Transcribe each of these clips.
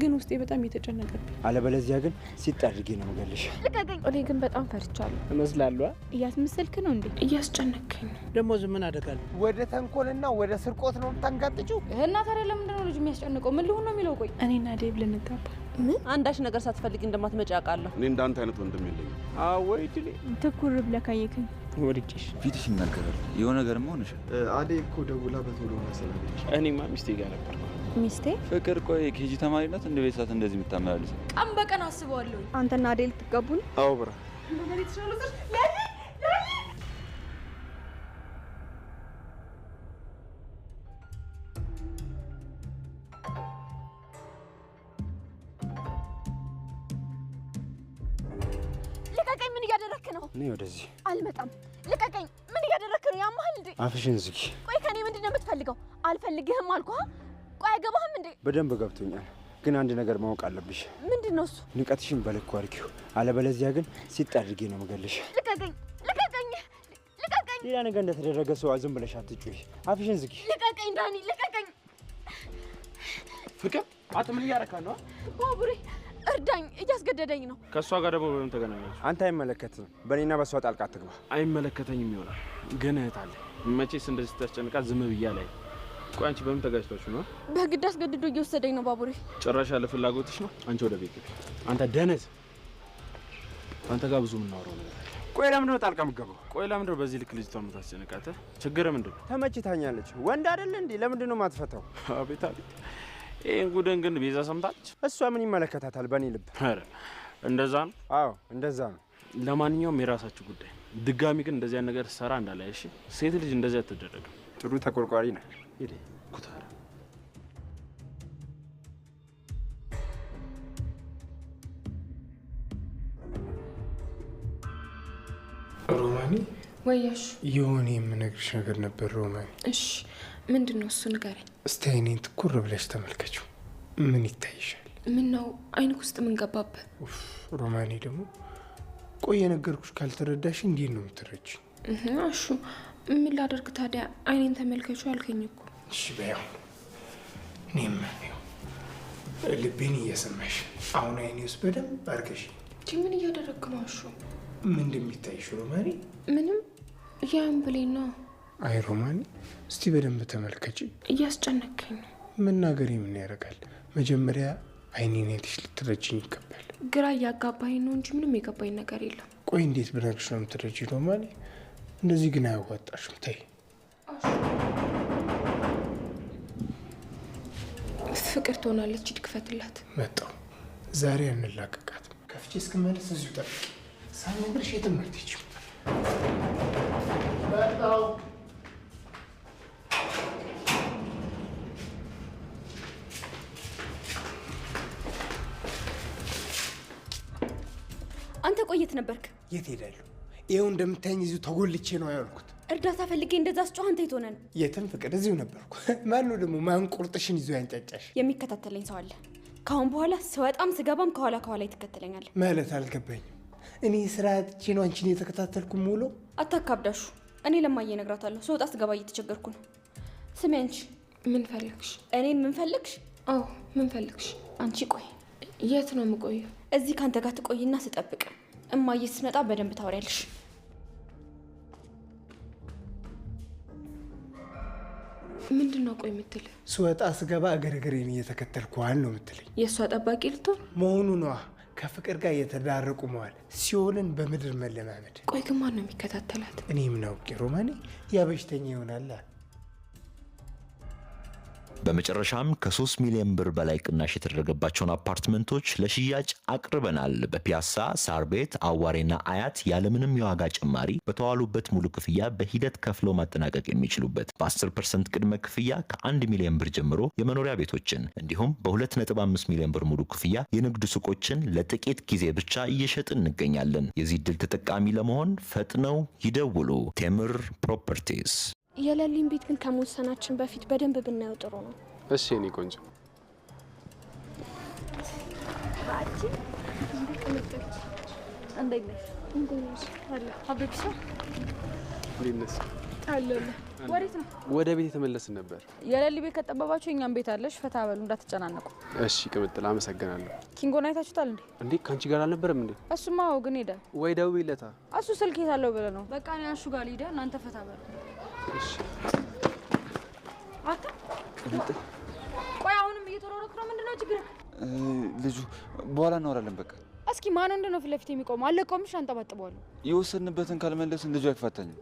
ግን ውስጤ በጣም እየተጨነቀብኝ። አለበለዚያ ግን ሲጣርጌ ነው መገልሽ። ልቀቀኝ። እኔ ግን በጣም ፈርቻለሁ። እመስላለሁ። እያስመሰልክ ነው እንዴ? እያስጨነቀኝ ነው። ደሞ ምን አደርጋለሁ? ወደ ተንኮልና ወደ ስርቆት ነው ታንጋጥጪው። እና ታዲያ ለምንድን ነው ልጅ የሚያስጨንቀው? ምን ሊሆን ነው የሚለው? ቆይ እኔና ዴቭ ልንጋባ። ምን? አንዳች ነገር ሳትፈልግ እንደማትመጪ አውቃለሁ። እኔ እንዳንተ አይነት ወንድም የለኝም። ወይ ድሌ ትኩር ብለህ ካየከኝ ወድጄሽ ፊትሽ ይናገራል። የሆነ ነገርማ ሆነሻል። አዴ እኮ ደውላ በቶሎ መሰለኝ። እኔማ ሚስቴ ጋር ነበርኩ። ሚስቴ? ፍቅር ቆይ ኬጂ ተማሪነት እንደ ቤተሰብ እንደዚህ የምታመላልስ? ቀን በቀን አስበዋለሁ። አንተና አዴል ትጋቡን? አዎ ብራ ልቀቀኝ። ምን እያደረክ ነው? እኔ ወደዚህ አልመጣም። ልቀቀኝ። ምን እያደረክ ነው? ያማል እንዴ? አፍሽን ዝጊ። ቆይ ከኔ ምንድነው የምትፈልገው? አልፈልግህም አልኩህ። ቆይ አይገባህም እንዴ? በደንብ ገብቶኛል፣ ግን አንድ ነገር ማወቅ አለብሽ። ምንድነው እሱ? ንቀትሽን በልኩ አድርጊው፣ አለበለዚያ ግን ሲጣርጌ ነው መገልሽ። ልቀቀኝ። ልቀቀኝ። ልቀቀኝ። ሌላ ነገር እንደተደረገ ሰው ዝም ብለሽ አትጩይ። አፍሽን ዝጊ። ልቀቀኝ ዳኒ፣ ልቀቀኝ። ፍቅር አንተ ምን እያደረካህ ነው? ባቡሬ እርዳኝ፣ እያስገደደኝ ነው። ከሷ ጋር ደግሞ በምን ተገናኛችሁ? አንተ አይመለከትም። በእኔና በሷ ጣልቃ አትግባ። አይመለከተኝም ይሆናል፣ ግን እህት አለ። መቼስ እንደዚህ ስታስጨንቃት ዝም ብያ ላይ። ቆይ አንቺ በምን ተጋጭታችሁ ነው? በግድ አስገድዶ እየወሰደኝ ነው ባቡሬ። ጭራሽ ያለ ፍላጎትሽ ነው? አንቺ ወደ ቤት ግቢ። አንተ ደነዝ፣ አንተ ጋር ብዙ የምናወራው ነገር አለ። ቆይ ለምንድን ነው ጣልቃ የምትገባው? ቆይ ለምንድን ነው በዚህ ልክ ልጅቷን የምታስጨንቃት? ችግር ምንድን ነው? ተመችታኛለች። ወንድ አይደለ እንዴ? ለምንድን ነው የማትፈታው? አቤት አቤት። ይሄን ጉድን ግን ቤዛ ሰምታለች? እሷ ምን ይመለከታታል? በእኔ ልብ። ኧረ እንደዛ ነው። አዎ እንደዛ ነው። ለማንኛውም የራሳችሁ ጉዳይ። ድጋሚ ግን እንደዚያ ነገር ሰራ እንዳላይ። እሺ፣ ሴት ልጅ እንደዚያ አትደረግም። ጥሩ ተቆርቋሪ ነህ። ሄደ ኩታራ። ሮማኒ ወያሽ የሆነ የምነግርሽ ነገር ነበር ሮማኒ። እሺ ምንድነው እሱ? ንገረኝ። እስቲ አይኔን ትኩር ብለሽ ተመልከችው። ምን ይታይሻል? ምን ነው አይንክ ውስጥ ምን ገባበት? ሮማኒ ደግሞ ቆይ የነገርኩሽ ካልተረዳሽ እንዴት ነው የምትረጂኝ? አሹ ምን ላደርግ ታዲያ? አይኔን ተመልከቹ አልከኝ እኮ። እሺ በያው እኔም ነው ልቤን እየሰማሽ አሁን አይኔ ውስጥ በደንብ አድርገሽ። ምን እያደረግክ ነው አሹ? ምን እንደሚታይሽ ሮማኒ? ምንም ያን ብሌን ነው። አይ ሮማኒ እስቲ በደንብ ተመልከቺ። እያስጨነቀኝ ነው። መናገሬ ምን ያደርጋል? መጀመሪያ አይኔን አይተሽ ልትረጂኝ ይገባል። ግራ እያጋባኝ ነው እንጂ ምንም የገባኝ ነገር የለም። ቆይ እንዴት ብነግርሽ ነው የምትረጂ ሮማኒ? እንደዚህ ግን አያዋጣሽም። ተይ። ፍቅር ትሆናለች። ይድክፈትላት። መጣው ዛሬ አንላቀቃት። ከፍቼ እስክመለስ እዚሁ ጠብቂ። ሳልነግርሽ የትም አትሄጂም። መጣው። አንተ ቆየት ነበርክ? የት ሄዳለሁ? ይኸው እንደምታየኝ እዚሁ ተጎልቼ ነው ያልኩት። እርዳታ ፈልጌ እንደዛ ስጮህ አንተ የት ሆነህ ነው? የትም ፍቅር፣ እዚሁ ነበርኩ። ማነው ደግሞ ማን ቁርጥሽን ይዞ ያንጫጫሽ? የሚከታተለኝ ሰው አለ። ካሁን በኋላ ስወጣም ስገባም ከኋላ ትከተለኛለህ ማለት አልገባኝም። እኔ ስራቼ ነው አንቺን የተከታተልኩ ሙሉ። አታካብዳሹ። እኔ ለማየ እነግራታለሁ። ስወጣ ስገባ እየተቸገርኩ ነው። ስሚ አንቺ፣ ምን ፈልግሽ? እኔን ምን ፈልግሽ? አዎ ምን ፈልግሽ? አንቺ ቆይ፣ የት ነው የምቆየው? እዚህ ካንተ ጋር ትቆይና ስጠብቅ እማዬ ስትመጣ በደንብ ታወሪያለሽ። ምንድነው ቆይ የምትል? ስወጣ ስገባ እገረገሬን እየተከተልኩ ዋል ነው የምትለኝ? የእሷ ጠባቂ ልትሆን መሆኑ ነዋ። ከፍቅር ጋር እየተዳረቁ መዋል ሲሆንን በምድር መለማመድ። ቆይ ግን ማን ነው የሚከታተላት? እኔ ምን አውቄ ሮማኔ፣ ያ በሽተኛ ይሆናል። በመጨረሻም ከ3 ሚሊዮን ብር በላይ ቅናሽ የተደረገባቸውን አፓርትመንቶች ለሽያጭ አቅርበናል። በፒያሳ፣ ሳር ቤት፣ አዋሬና አያት ያለምንም የዋጋ ጭማሪ በተዋሉበት ሙሉ ክፍያ በሂደት ከፍለው ማጠናቀቅ የሚችሉበት በ10% ቅድመ ክፍያ ከ1 ሚሊዮን ብር ጀምሮ የመኖሪያ ቤቶችን እንዲሁም በ2.5 ሚሊዮን ብር ሙሉ ክፍያ የንግድ ሱቆችን ለጥቂት ጊዜ ብቻ እየሸጥን እንገኛለን። የዚህ ዕድል ተጠቃሚ ለመሆን ፈጥነው ይደውሉ። ቴምር ፕሮፐርቲስ። የለሊን ቤት ግን ከመወሰናችን በፊት በደንብ ብናየው ጥሩ ነው። እሺ እኔ ቆንጆ። ባቲ እንዴት ነሽ? አብረክሽ ሊነስ አለለ ወዴት ነው? ወደ ቤት የተመለስን ነበር። የሌሊ ቤት ከጠበባችሁ እኛም ቤት አለሽ። ፈታ በሉ እንዳትጨናነቁ። እሺ ቅምጥል አመሰግናለሁ። ኪንጎን አይታችሁታል እንዴ? እንዴ ካንቺ ጋር አልነበረም እንዴ? እሱማ ግን ሄደ። ወይ ደውይለታ። እሱ ስልክ የታለው ብለህ ነው። በቃ እኔ አሹ ጋር ልሂድ፣ እናንተ ፈታ በሉ። እሺ አታ ቆይ አሁንም እየተሮረክ ነው። ምንድነው ችግር? ልጁ በኋላ እናወራለን። በቃ እስኪ ማን እንደሆነ ፊት ለፊት የሚቆመው? አለቆምሽ አንጠባጥበዋለሁ። የወሰንበትን ካልመለስን ልጁ አይፋታኝም።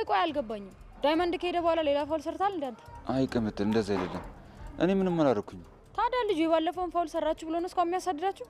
ቆይ አልገባኝም። ዳይመንድ ከሄደ በኋላ ሌላ ፋውል ሰርታል እንዳንተ? አይ ቅምጥል እንደዛ አይደለም። እኔ ምንም አላደረኩኝ። ታዲያ ልጁ የባለፈውን ፋውል ሰራችሁ ብሎ ነው እስካሁን የሚያሳድዳችሁ?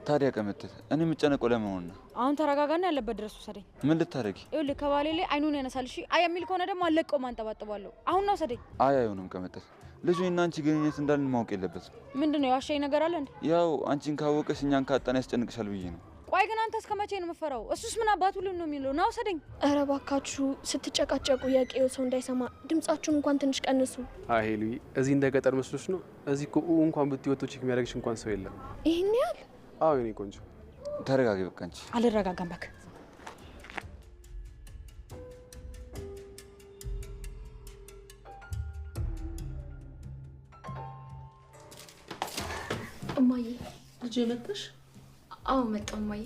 ታዲያ ቅምጥል እኔ የምጨነቀው ለመሆን ነው። አሁን ተረጋጋና ያለበት ድረስ ውሰደኝ። ምን ልታረጊ? ይኸውልህ ከባሌ ላይ አይኑን ያነሳል። እሺ አይ የሚል ከሆነ ደግሞ አለቀውም አንጠባጥባለሁ። አሁን ነው ውሰደኝ። አይ አይሆንም ቅምጥል። ልጁ እና አንቺ ግንኙነት እንዳለን ማወቅ የለበትም። ምንድነው የዋሻኝ ነገር አለ እንዴ? ያው አንቺን ካወቀሽ እኛን ካጣን ያስጨንቅሻል ብዬ ነው። ቆይ ግን አንተ እስከ መቼ ነው የምፈራው? እሱስ ምን አባቱ ልን ነው የሚለው? ና ውሰደኝ። ኧረ እባካችሁ ስትጨቃጨቁ የቄው ሰው እንዳይሰማ ድምጻችሁን እንኳን ትንሽ ቀንሱ። አይ ሄሉ እዚህ እንደ ገጠር መስሎሽ ነው? እዚህ እኮ እንኳን ብትወጡ ቼክ የሚያደርግሽ እንኳን ሰው የለም። ይሄን ያህል? አዎ የኔ ቆንጆ ተረጋጊ በቃ። አንቺ አልረጋጋም በቃ። እማዬ ልጅ መጣሽ? አዎ መጣሁ እማዬ።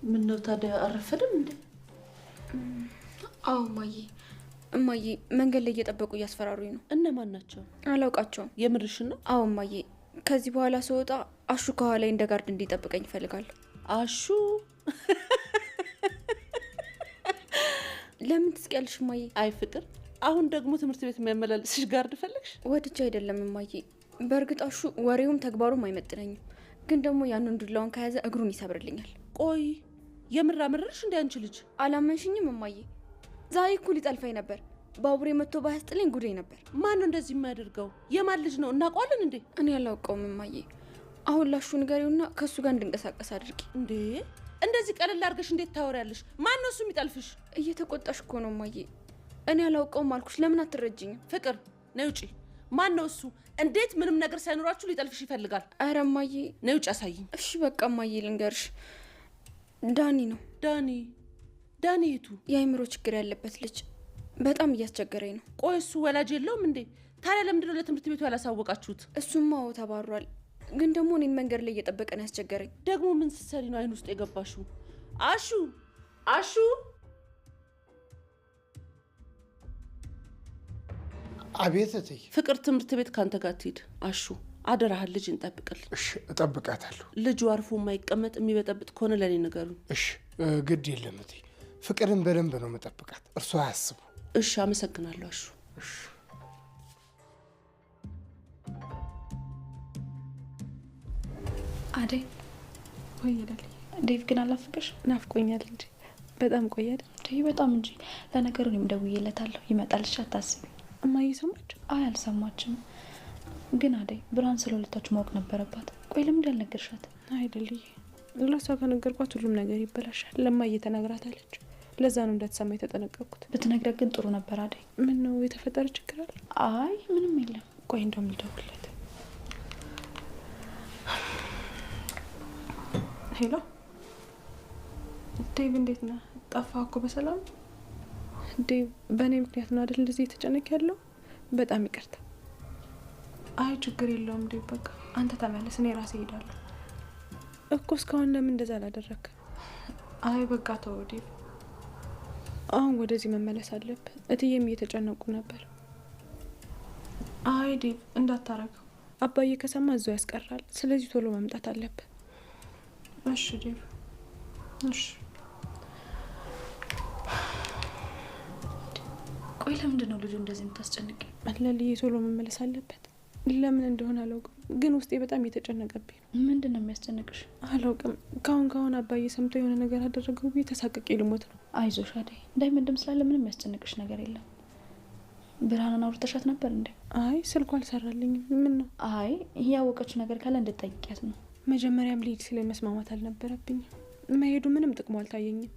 ምን ነው ታዲያ አረፈደም እንዴ? አዎ እማዬ መንገድ ላይ እየጠበቁ እያስፈራሩኝ ነው። እነማን ናቸው? አላውቃቸውም። የምርሽ ነው? አዎ እማዬ ከዚህ በኋላ ስወጣ አሹ ከኋላ እንደ ጋርድ እንዲጠብቀኝ እፈልጋለሁ። አሹ ለምን ትስቂያለሽ እማዬ? አይ ፍቅር፣ አሁን ደግሞ ትምህርት ቤት የሚያመላልስሽ ጋርድ ፈለግሽ? ወድጄ አይደለም እማዬ። በእርግጥ አሹ ወሬውም ተግባሩም አይመጥነኝም፣ ግን ደግሞ ያንን ዱላውን ከያዘ እግሩን ይሰብርልኛል። ቆይ የምር አመረርሽ እንዴ አንቺ ልጅ? አላመንሽኝም እማዬ? ዛሬ እኮ ሊጠልፈኝ ነበር። ባቡሬ መጥቶ ባያስጥለኝ ጉዴ ነበር። ማን ነው እንደዚህ የሚያደርገው? የማን ልጅ ነው? እናውቀዋለን እንዴ? እኔ አላውቀውም እማዬ። አሁን ላሹ ንገሪውና ከእሱ ጋር እንድንቀሳቀስ አድርጊ። እንዴ እንደዚህ ቀለል አድርገሽ እንዴት ታወሪያለሽ? ማን ነው እሱ የሚጠልፍሽ? እየተቆጣሽ እኮ ነው እማዬ። እኔ አላውቀውም አልኩሽ። ለምን አትረጅኝም? ፍቅር ነይ ውጪ። ማን ነው እሱ? እንዴት ምንም ነገር ሳይኖራችሁ ሊጠልፍሽ ይፈልጋል? ኧረ እማዬ ነይ ውጪ አሳይኝ። እሺ በቃ እማዬ ልንገርሽ፣ ዳኒ ነው። ዳኒ የቱ? የአይምሮ ችግር ያለበት ልጅ በጣም እያስቸገረኝ ነው። ቆይ እሱ ወላጅ የለውም እንዴ? ታዲያ ለምንድነው ለትምህርት ቤቱ ያላሳወቃችሁት? እሱማ ተባሯል፣ ግን ደግሞ እኔን መንገድ ላይ እየጠበቀ ነው ያስቸገረኝ። ደግሞ ምን ስትሰሪ ነው አይን ውስጥ የገባሽው? አሹ አቤት እትዬ። ፍቅር ትምህርት ቤት ካንተ ጋር ትሂድ። አሹ አደራህን ልጅ እንጠብቅልኝ። እሺ እጠብቃታለሁ። ልጁ አርፎ የማይቀመጥ የሚበጠብጥ ከሆነ ለኔ ንገሩኝ። እሺ ግድ የለም እትዬ። ፍቅርን በደንብ ነው መጠብቃት፣ እርሷ አያስቡ። እሺ አመሰግናለሁ አሹ። እሺ አደይ ወይ ይላል። ዴቭ ግን አላፍቅሽ? ናፍቆኛል እንጂ በጣም ቆያል። በጣም እንጂ። ለነገሩ እኔም ደውዬለታለሁ፣ ይመጣልሽ አታስቢ። እማዬ ሰማች? አይ አልሰማችም። ግን አደይ ብርሃን ስለሁለታችሁ ማወቅ ነበረባት። ቆይ ለምንድን ያልነገርሻት? አይደልዬ ለሷ ከነገርኳት ሁሉም ነገር ይበላሻል። ለማዬ ተነግራታለች። ለዛ ነው እንዳትሰማ የተጠነቀቅኩት። ብትነግራት ግን ጥሩ ነበር አደይ። ምን ነው የተፈጠረ ችግር አለ? አይ ምንም የለም። ቆይ እንደውም ልደውልለት። ሄሎ ዴቭ፣ እንዴት ነህ? ጠፋ እኮ በሰላም። ዴቭ በእኔ ምክንያት ነው አይደል እንደዚህ የተጨነቅ ያለው? በጣም ይቅርታ። አይ ችግር የለውም ዴቭ፣ በቃ አንተ ተመለስ፣ እኔ ራሴ እሄዳለሁ እኮ። እስካሁን ለምን እንደዛ አላደረክ? አይ በቃ ተወው ዴቭ፣ አሁን ወደዚህ መመለስ አለብህ። እትዬም እየተጨነቁ ነበር። አይ ዴቭ እንዳታረገው፣ አባዬ ከሰማ እዛው ያስቀራል። ስለዚህ ቶሎ መምጣት አለብህ። እሺ ዴቭ፣ እሺ። ቆይ ለምንድን ነው ልጁ እንደዚህ የምታስጨንቅ? ለልዬ ቶሎ መመለስ አለበት። ለምን እንደሆነ አላውቅም፣ ግን ውስጤ በጣም እየተጨነቀብኝ ነው። ምንድን ነው የሚያስጨንቅሽ? አላውቅም። ካሁን አባዬ ሰምቶ የሆነ ነገር አደረገው ብዬ ተሳቅቄ ልሞት ነው። አይዞሽ አደይ፣ እንዳይመድም ስላለ ምንም የሚያስጨንቅሽ ነገር የለም። ብርሃንን አውርተሻት ነበር እንዴ? አይ ስልኩ አልሰራልኝም። ምን ነው? አይ ያወቀችው ነገር ካለ እንድትጠይቂያት ነው። መጀመሪያም ልሂድ ሲለኝ መስማማት አልነበረብኝም። መሄዱ ምንም ጥቅሙ አልታየኝም።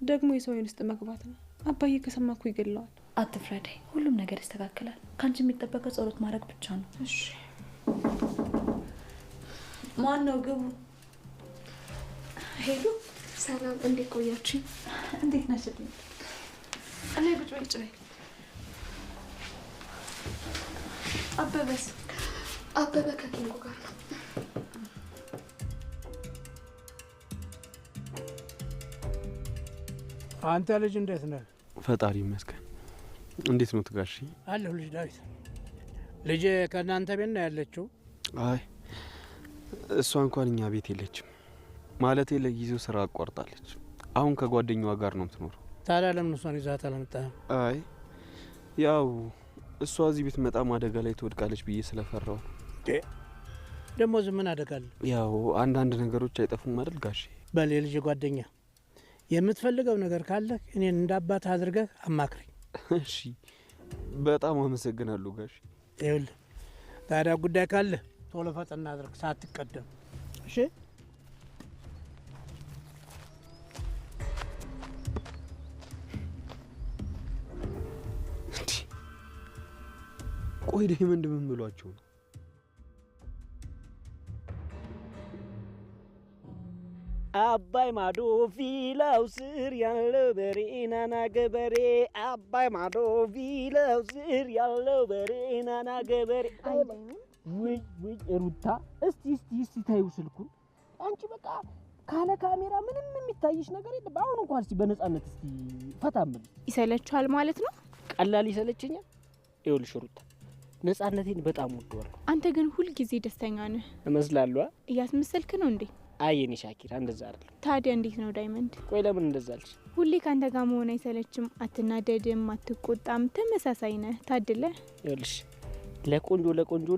ደግሞ የሰው ውስጥ መግባት ነው። አባዬ ከሰማ እኮ ይገለዋል። አትፍረዴ፣ ሁሉም ነገር ይስተካከላል። ከአንቺ የሚጠበቀው ጸሎት ማድረግ ብቻ ነው። እሺ። ማን ነው? ግቡ። ሄሎ፣ ሰላም፣ እንዴት ቆያችሁ? እንዴት ነሽ? እኔ ቁጭ በይ። አበበስ? አበበ ከኪንጎ ጋር ነው። አንተ ልጅ እንዴት ነህ? ፈጣሪ ይመስገን። እንዴት ነው ትጋሽ? አለሁ ልጅ ዳዊት። ልጅ ከእናንተ ቤት ነው ያለችው? አይ እሷ እንኳን እኛ ቤት የለችም። ማለቴ ለጊዜው ስራ አቋርጣለች። አሁን ከጓደኛዋ ጋር ነው የምትኖረው። ታዲያ ለምን እሷን ይዛት አላመጣህም? አይ ያው እሷ እዚህ ቤት መጣም አደጋ ላይ ትወድቃለች ብዬ ስለፈራው። ደግሞ ምን አደጋለ? ያው አንዳንድ ነገሮች አይጠፉም አይደል ጋሼ? በል የልጅ ጓደኛ የምትፈልገው ነገር ካለ እኔን እንዳባት አድርገህ አማክረኝ። እሺ በጣም አመሰግናለሁ ጋሼ። ይኸውልህ ታዲያ ጉዳይ ካለ ቶሎ ፈጥና አድርግ ሳትቀደም። እሺ ቆይ ዳይመንድ ምን ብሏቸው ነው? አባይ ማዶ ቪላው ስር ያለው በሬ ናና ገበሬ፣ አባይ ማዶ ቪላው ስር ያለው በሬ ናና ገበሬ። ውይ ሩታ፣ እስቲ ታዩ ስልኩን። አንቺ በቃ ካለ ካሜራ ምንም የሚታይሽ ነገር የለም። አሁን እንኳን እስቲ በነጻነት እስቲ ፈታምን። ይሰለቻል ማለት ነው? ቀላል ይሰለችኛል። ይኸውልሽ ሩታ፣ ነጻነቴን በጣም ወደዋለሁ። አንተ ግን ሁልጊዜ ደስተኛ ነህ እመስላለሁ። እያስመሰልክ ነው እንዴ? አይ የኔ ሻኪራ እንደዛ አይደለም። ታዲያ እንዴት ነው ዳይመንድ? ቆይ ለምን እንደዛ አልሽ? ሁሌ ካንተ ጋር መሆን አይሰለችም? አትናደድም? አትቆጣም? ተመሳሳይ ነህ። ታድለ። ይኸውልሽ ለቆንጆ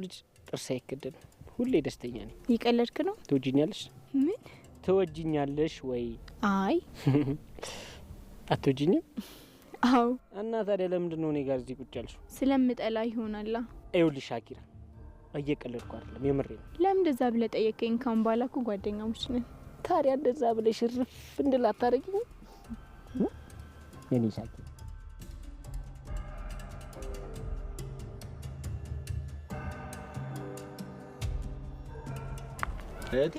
ልጅ ጥርስ አይከደንም። ሁሌ ደስተኛ ነኝ። ይቀለድክ ነው? ትወጂኛለሽ? ምን ትወጂኛለሽ ወይ? አይ አትወጂኝም? አዎ። እና ታዲያ ለምንድን ነው እኔ ጋር እዚህ ቁጭ ያልሽው? ስለምጠላ ይሆናላ። ይኸውልሽ ሻኪራ፣ እየቀለድኩ አይደለም፣ የምሬ ነው። ለምን እንደዛ ብለህ ጠየቀኝ? ካሁን በኋላ እኮ ጓደኛሞች ነን። ታዲያ እንደዛ ብለሽ እርፍ እንድል አታረጊኝ? የኔ ሻኪራ እህቴ፣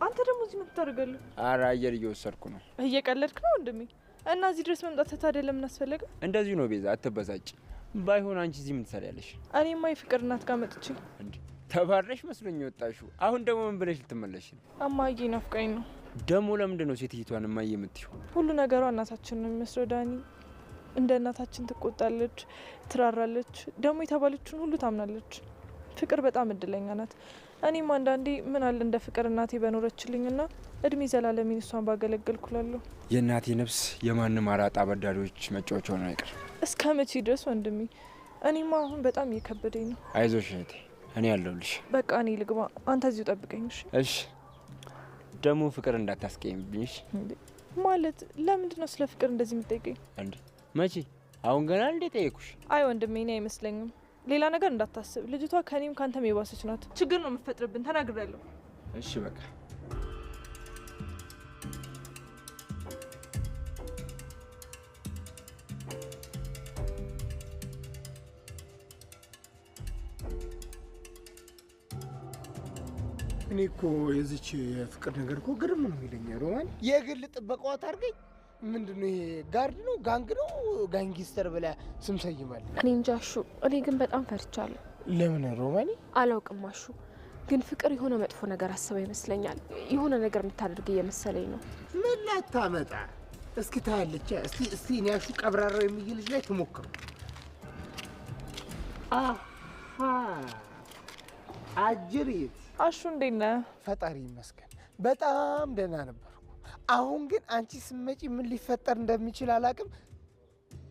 አንተ ደግሞ እዚህ ምን ታደርጋለህ? ኧረ አየር እየወሰድኩ ነው። እየቀለድክ ነው ወንድሜ? እና እዚህ ድረስ መምጣት ታዲያ ለምን አስፈለገ? እንደዚሁ ነው ቤዛ፣ አትበሳጭ። ባይሆን አንቺ እዚህ ምን ትሰሪያለሽ? እኔማ የፍቅር እናት ጋር መጥቼ። እንዴ ተባረሽ መስሎኝ የወጣሽው። አሁን ደግሞ ምን ብለሽ ልትመለሽ ነው? እማዬ ናፍቃኝ ነው። ደግሞ ለምንድን ነው ሴትይቷን እማዬ የምትይው? ሁሉ ነገሯ እናታችን ነው የሚመስለው ዳኒ። እንደ እናታችን ትቆጣለች፣ ትራራለች፣ ደግሞ የተባለችን ሁሉ ታምናለች። ፍቅር በጣም እድለኛ ናት። እኔም አንዳንዴ ምን አለ እንደ ፍቅር እናቴ በኖረችልኝና እድሜ ዘላለሜን እሷን ባገለገልኩላለሁ። የእናቴ ነፍስ የማንም አራጣ አበዳሪዎች መጫወቻ ሆነ አይቀር። እስከ መቼ ድረስ ወንድሜ? እኔማ አሁን በጣም እየከበደኝ ነው። አይዞሽ እህቴ፣ እኔ ያለሁልሽ። በቃ እኔ ልግባ፣ አንተ እዚሁ ጠብቀኝ። እሺ። ደግሞ ፍቅር እንዳታስቀይምብኝ። ማለት ለምንድን ነው ስለ ፍቅር እንደዚህ የምትጠይቀኝ? እንዴ መቼ? አሁን ገና እንዴ ጠየኩሽ? አይ ወንድሜ፣ እኔ አይመስለኝም። ሌላ ነገር እንዳታስብ። ልጅቷ ከኔም ካንተም የባሰች ናት። ችግር ነው የምትፈጥርብን። ተናግሬያለሁ። እሺ በቃ እኔ እኮ የዚች የፍቅር ነገር እኮ ግርም ነው የሚለኝ። ሮማን የግል ጥበቃዋ ታርገኝ። ምንድነው ይሄ? ጋርድ ነው ጋንግ ነው ጋንጊስተር ብላ ስም ሰይማል። እኔ እንጃ አሹ፣ እኔ ግን በጣም ፈርቻለሁ። ለምን ሮማኒ? አላውቅም አሹ፣ ግን ፍቅር የሆነ መጥፎ ነገር አስበው ይመስለኛል። የሆነ ነገር የምታደርግ እየመሰለኝ ነው። ምን ላታመጣ? እስኪ ታያለች። እስቲ እኔ አሹ ቀብራራው የሚል ልጅ ላይ ትሞክሩ። አሃ አጅሪት አሹ፣ እንዴት ነህ? ፈጣሪ ይመስገን በጣም ደህና ነበርኩ። አሁን ግን አንቺ ስመጪ ምን ሊፈጠር እንደሚችል አላቅም።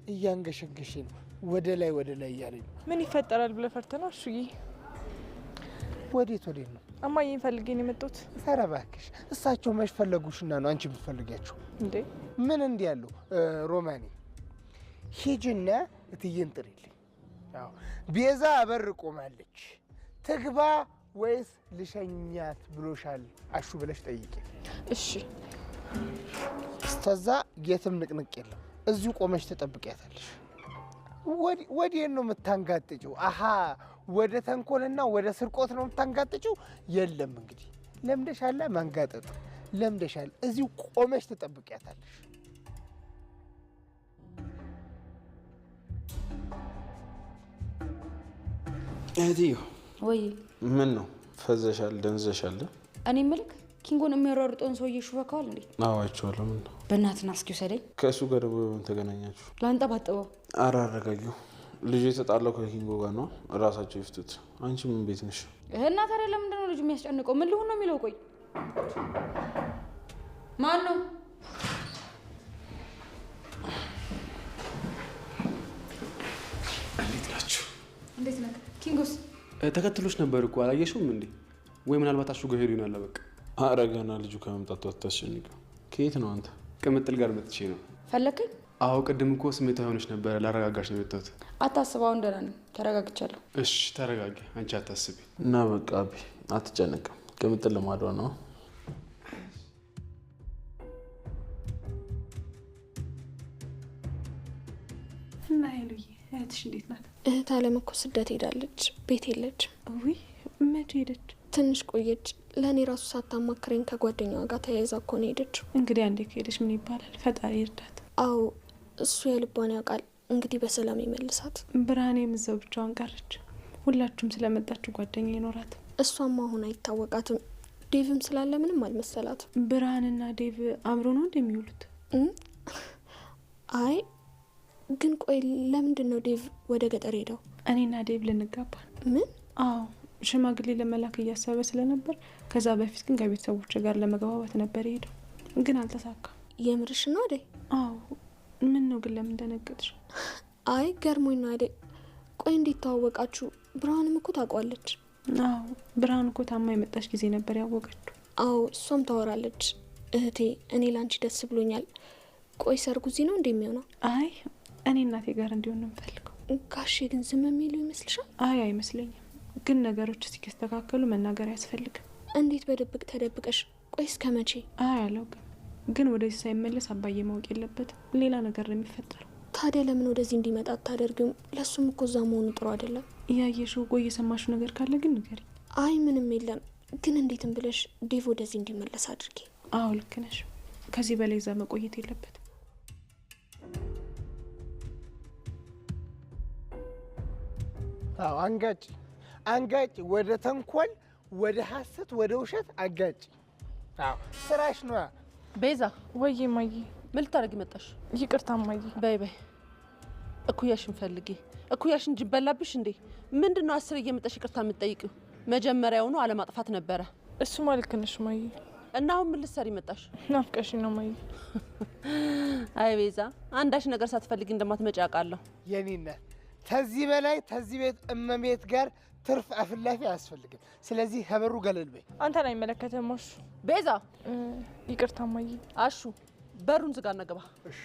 እያንገሸገሽ ነው፣ ወደ ላይ እያለኝ ነው። ምን ይፈጠራል ብለህ ፈርተህ ነው አሹዬ? ወዴት ነው? እማዬን ፈልጌ ነው የመጣሁት። ኧረ እባክሽ፣ እሳቸው መች ፈለጉሽና ነው አንቺ የምትፈልጊያቸው? እንዴ ምን እንዲህ ያለው ሮማኔ፣ ሂጂና እትዬን ጥሪልኝ። አዎ ቤዛ በር ቆማለች፣ ትግባ ወይስ ልሸኛት ብሎሻል አሹ ብለሽ ጠይቂ። እሺ። እስከዛ የትም ንቅንቅ የለም፣ እዚሁ ቆመሽ ተጠብቂያታለሽ። ወዴት ነው የምታንጋጥጪው? አሃ ወደ ተንኮልና ወደ ስርቆት ነው የምታንጋጥጪው? የለም እንግዲህ ለምደሻላ፣ ማንጋጠጥ ለምደሻል። እዚሁ ቆመሽ ተጠብቂያታለሽ። እህትዮ ወይ ምን ነው ፈዘሻል? ደንዘሻል? እኔ ምልክ ኪንጎን የሚያሯሩጠውን ሰውዬ ሹፈካዋል እንዴ? አዎ አይቼዋለሁ። ምን ነው? በእናትና እስኪ ውሰደኝ። ከእሱ ጋር ደግሞ በምን ተገናኛችሁ? ላንጠባጥበው። ኧረ አረጋጊው። ልጁ የተጣላው ከኪንጎ ጋር ነው። እራሳቸው ይፍቱት። አንቺ ምን ቤት ነሽ? እና ታዲያ ለምንድን ነው ልጁ የሚያስጨንቀው? ምን ልሁን ነው የሚለው? ቆይ ማን ነው? እንዴት ናችሁ? እንዴት ነህ? ኪንጎስ ተከትሎች ነበር እኮ አላየሽውም እንዴ? ወይ ምናልባት አሹ ጋር ሄዱ ይሆናል። በቃ ኧረ ገና ልጁ ከመምጣቱ አታስጨንቀው። ከየት ነው አንተ? ቅምጥል ጋር መጥቼ ነው። ፈለከኝ? አዎ ቅድም እኮ ስሜታዊ ሆነሽ ነበረ። ላረጋጋሽ ነው የመጣሁት። አታስብ፣ አሁን ደህና ነኝ፣ ተረጋግቻለሁ። እሺ ተረጋጊ፣ አንቺ አታስቢ። እና በቃ አቢ አትጨነቅም። ቅምጥል ልማዷ ነው። እና ሄሉዬ እህትሽ እንዴት ናት? እህት አለም እኮ ስደት ሄዳለች፣ ቤት የለች። ውይ መቼ ሄደች? ትንሽ ቆየች። ለእኔ ራሱ ሳታማክረኝ ከጓደኛዋ ጋር ተያይዛ እኮ ነው ሄደችው። እንግዲህ አንዴ ከሄደች ምን ይባላል? ፈጣሪ እርዳት። አዎ እሱ የልቧን ያውቃል። እንግዲህ በሰላም ይመልሳት። ብርሃኔም እዛው ብቻዋን ቀረች። ሁላችሁም ስለመጣችሁ ጓደኛ ይኖራት። እሷም አሁን አይታወቃትም። ዴቭም ስላለ ምንም አልመሰላትም። ብርሃንና ዴቭ አብሮ ነው እንደሚውሉት? አይ ግን ቆይ ለምንድን ነው ዴቭ ወደ ገጠር ሄደው? እኔና ዴቭ ልንጋባ። ምን? አዎ ሽማግሌ ለመላክ እያሰበ ስለነበር፣ ከዛ በፊት ግን ከቤተሰቦች ጋር ለመግባባት ነበር ሄደው፣ ግን አልተሳካም። የምርሽ ነው አይደል? አዎ። ምን ነው ግን ለምን ደነገጥሽ? አይ ገርሞኝ ነው አይደል? ቆይ እንዴት ተዋወቃችሁ? ብርሃንም እኮ ታውቋለች። አዎ ብርሃን እኮ ታማ የመጣች ጊዜ ነበር ያወቀችው። አዎ እሷም ታወራለች። እህቴ እኔ ላንቺ ደስ ብሎኛል። ቆይ ሰርጉ እዚህ ነው እንደሚሆነው? አይ እኔ እናቴ ጋር እንዲሆን ነው የምፈልገው። ጋሼ ግን ዝም የሚሉ ይመስልሻል? አይ አይመስለኝም፣ ግን ነገሮች እስኪስተካከሉ መናገር አያስፈልግም። እንዴት በድብቅ ተደብቀሽ? ቆይ እስከ መቼ? አይ አላውቅም፣ ግን ወደዚህ ሳይመለስ አባዬ ማወቅ የለበትም። ሌላ ነገር ነው የሚፈጠረው። ታዲያ ለምን ወደዚህ እንዲመጣ አታደርግም? ለሱም እኮ እዛ መሆኑ ጥሩ አይደለም። እያየሽው ቆይ የሰማሽው ነገር ካለ ግን ንገሪኝ። አይ ምንም የለም፣ ግን እንዴትም ብለሽ ዴቭ ወደዚህ እንዲመለስ አድርጊ። አዎ ልክ ነሽ። ከዚህ በላይ እዛ መቆየት የለበትም። አዎ አንጋጭ አንጋጭ፣ ወደ ተንኮል፣ ወደ ሐሰት፣ ወደ ውሸት አጋጭ። አዎ ስራሽ ነው። ቤዛ ወይ ማዬ፣ ምን ልታደርጊ መጣሽ? ይቅርታ ማዬ። በይ በይ፣ እኩያሽን ፈልጊ። እኩያሽን እንጂ በላብሽ እንዴ? ምንድነው 10 እየመጣሽ ይቅርታ የምትጠይቂው? መጀመሪያውኑ አለማጥፋት ነበረ። እሱማ ልክ ነሽ ማዬ። እና አሁን ምን ልትሰሪ መጣሽ? ናፍቀሽ ነው ማዬ። አይ ቤዛ፣ አንዳች ነገር ሳትፈልጊ እንደማትመጪ አውቃለሁ። የኔ እናት ከዚህ በላይ ከዚህ ቤት እመቤት ጋር ትርፍ አፍላፊ አያስፈልግም። ስለዚህ ከበሩ ገለል በይ። አንተን አይመለከትም። አሹ ቤዛ፣ ይቅርታ ማዬ። አሹ በሩን ዝጋና ግባ። እሺ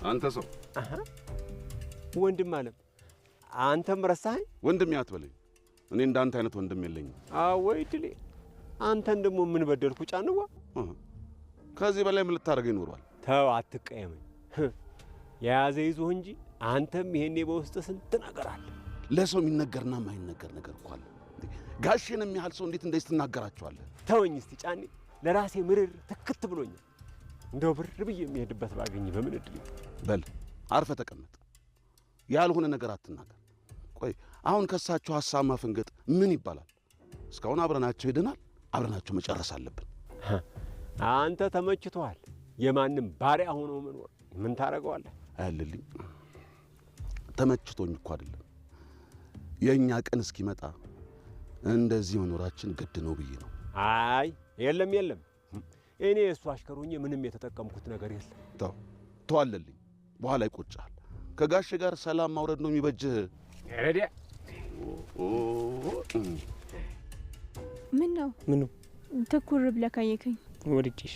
አንተ ሰው ወንድም አለም፣ አንተም ረሳኸኝ? ወንድም ያትበለኝ፣ እኔ እንዳንተ አይነት ወንድም የለኝም። አወይ ድሌ፣ አንተን ደግሞ ምን በደልኩ? ጫንዋ፣ ከዚህ በላይ ምን ልታደርገኝ ይኖራል? ተው አትቀየመኝ። የያዘ ይዞህ እንጂ አንተም ይሄኔ በውስጥ ስንት ነገር አለ። ለሰው የሚነገርና የማይነገር ነገር እኮ አለ። ጋሼን የሚያህል ሰው እንዴት እንደዚህ ትናገራቸዋለህ? ተወኝ እስቲ ጫኔ፣ ለራሴ ምርር ትክት ብሎኛል። እንደው ብር ብዬ የሚሄድበት ባገኝ በምን እድል። በል አርፈ ተቀመጥ፣ ያልሆነ ነገር አትናገር። ቆይ አሁን ከሳቸው ሀሳብ ማፈንገጥ ምን ይባላል? እስካሁን አብረናቸው ሄደናል፣ አብረናቸው መጨረስ አለብን። አንተ ተመችቶሃል። የማንም ባሪያ ሆኖ መኖር ምን ታደርገዋለህ? አያልልኝ፣ ተመችቶኝ እኮ አይደለም፣ የእኛ ቀን እስኪመጣ እንደዚህ መኖራችን ግድ ነው ብዬ ነው። አይ የለም የለም፣ እኔ እሱ አሽከሩኝ ምንም የተጠቀምኩት ነገር የለም። ተው አለልኝ፣ በኋላ ይቆጫል። ከጋሼ ጋር ሰላም ማውረድ ነው የሚበጅህ። ረዲያ ምን ነው? ምኑ ትኩር ብለህ ካየከኝ? ወድጄሽ።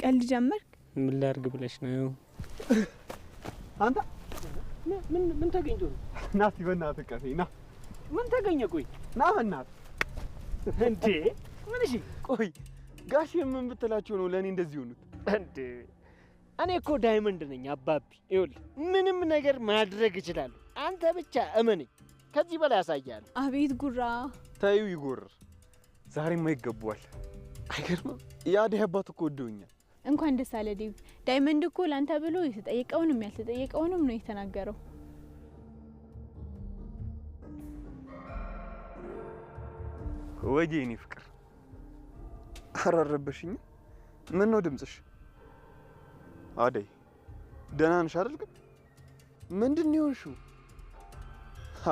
ቀልድ ጀመርክ? ምን ላድርግ ብለሽ ነው? አንተ ምን ተገኝቶ ነው? ና እስኪ በእናትህ ቀፈኝ። ና ምን ተገኘ? ቆይ ና በእናትህ። እንዴ ምን? እሺ ቆይ ጋሼ ምን ብትላቸው ነው ለእኔ እንደዚህ ሆኑት? እንዴ እኔ እኮ ዳይመንድ ነኝ አባቢ። ይኸውልህ ምንም ነገር ማድረግ እችላለሁ። አንተ ብቻ እመነኝ። ከዚህ በላይ ያሳያል። አቤት ጉራ! ታዩ ይጎር ዛሬማ ይገባዋል። አይገርምም? የአደይ አባት እኮ ወደውኛል። እንኳን ደስ አለ ዴቭ። ዳይመንድ እኮ ላንተ ብሎ የተጠየቀውንም ያልተጠየቀውንም ነው የተናገረው። ወጌ እኔ ፍቅር አራረበሽኝ። ምን ነው ድምጽሽ? አደይ ደህና ነሽ አይደል? ግን ምንድን ነው የሆንሽው?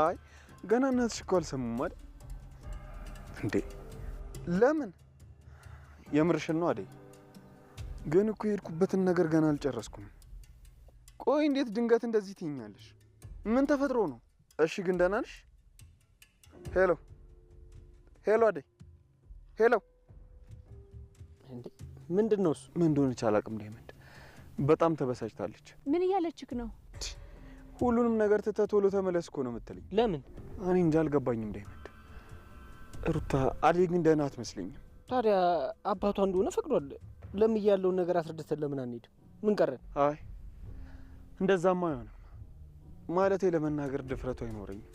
አይ ገና እናትሽ እኮ አልሰሙም አይደል እንዴ? ለምን? የምርሽን ነው አደይ? ግን እኮ የሄድኩበትን ነገር ገና አልጨረስኩም። ቆይ እንዴት ድንገት እንደዚህ ትይኛለሽ? ምን ተፈጥሮ ነው? እሺ ግን ደህና ነሽ? ሄሎ ሄሎ፣ አደይ ሄሎ። እንዴ ምንድነው እሱ? ምን እንደሆነች አላውቅም። ዳይመንድ በጣም ተበሳጭታለች። ምን እያለችክ ነው? ሁሉንም ነገር ትተህ ቶሎ ተመለስ እኮ ነው የምትለኝ። ለምን? እኔ እንጃ አልገባኝም። ዳይመንድ ሩታ፣ አደይ ግን ደህና አትመስለኝም። ታዲያ አባቷ እንደሆነ ፈቅዷል። ለምን ያለውን ነገር አስረድተን ለምን አንሄድም? ምን ቀረን? አይ እንደዛማ አይሆንም። ማለቴ ለመናገር ድፍረቱ አይኖረኝም።